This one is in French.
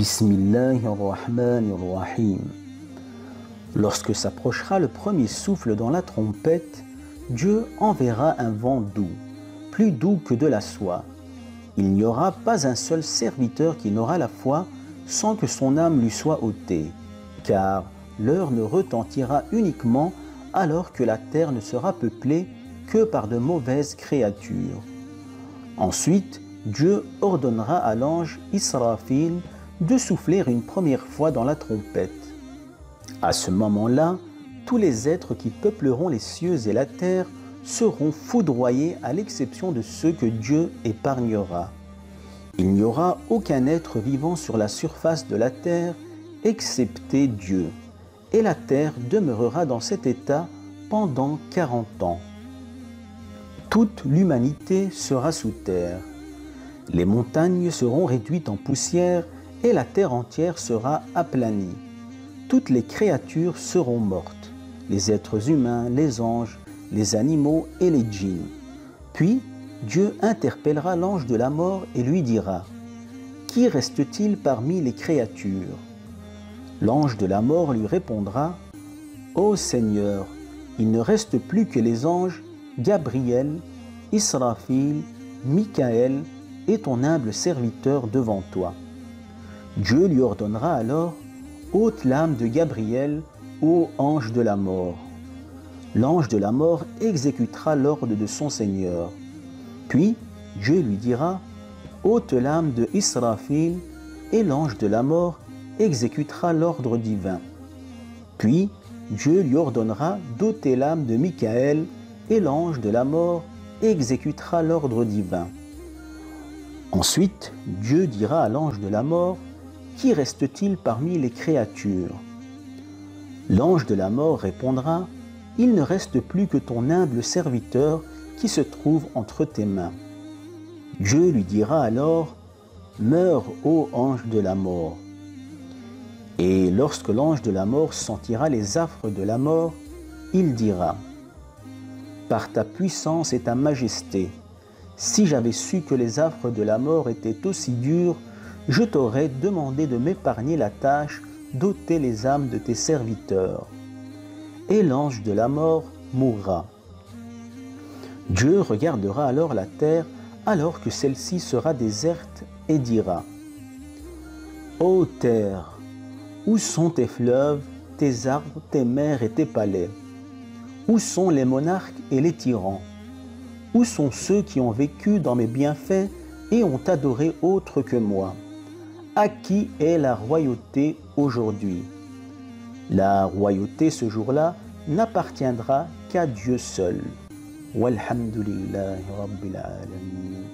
Bismillahirrahmanirrahim. Lorsque s'approchera le premier souffle dans la trompette, Dieu enverra un vent doux, plus doux que de la soie. Il n'y aura pas un seul serviteur qui n'aura la foi sans que son âme lui soit ôtée, car l'heure ne retentira uniquement alors que la terre ne sera peuplée que par de mauvaises créatures. Ensuite, Dieu ordonnera à l'ange Israfil de souffler une première fois dans la trompette. À ce moment-là, tous les êtres qui peupleront les cieux et la terre seront foudroyés à l'exception de ceux que Dieu épargnera. Il n'y aura aucun être vivant sur la surface de la terre excepté Dieu, et la terre demeurera dans cet état pendant 40 ans. Toute l'humanité sera sous terre. Les montagnes seront réduites en poussière et la terre entière sera aplanie. Toutes les créatures seront mortes, les êtres humains, les anges, les animaux et les djinns. Puis Dieu interpellera l'ange de la mort et lui dira : « Qui reste-t-il parmi les créatures ?» L'ange de la mort lui répondra : « Ô Seigneur, il ne reste plus que les anges Gabriel, Israfil, Michaël et ton humble serviteur devant toi. » Dieu lui ordonnera alors : « Ôte l'âme de Gabriel, ô ange de la mort. » L'ange de la mort exécutera l'ordre de son Seigneur. Puis Dieu lui dira : « Ôte l'âme de Israfil, et l'ange de la mort exécutera l'ordre divin. » Puis Dieu lui ordonnera d'ôter l'âme de Michaël, et l'ange de la mort exécutera l'ordre divin. Ensuite, Dieu dira à l'ange de la mort : « Qui reste-t-il parmi les créatures ?» L'ange de la mort répondra : « Il ne reste plus que ton humble serviteur qui se trouve entre tes mains. » Dieu lui dira alors : « Meurs, ô ange de la mort. » Et lorsque l'ange de la mort sentira les affres de la mort, il dira : « Par ta puissance et ta majesté, si j'avais su que les affres de la mort étaient aussi dures, je t'aurais demandé de m'épargner la tâche d'ôter les âmes de tes serviteurs. » Et l'ange de la mort mourra. Dieu regardera alors la terre alors que celle-ci sera déserte et dira : « Ô terre, où sont tes fleuves, tes arbres, tes mers et tes palais? Où sont les monarques et les tyrans? Où sont ceux qui ont vécu dans mes bienfaits et ont adoré autre que moi? À qui est la royauté aujourd'hui? La royauté ce jour-là n'appartiendra qu'à Dieu seul. Walhamdulillahi Rabbil Alamin.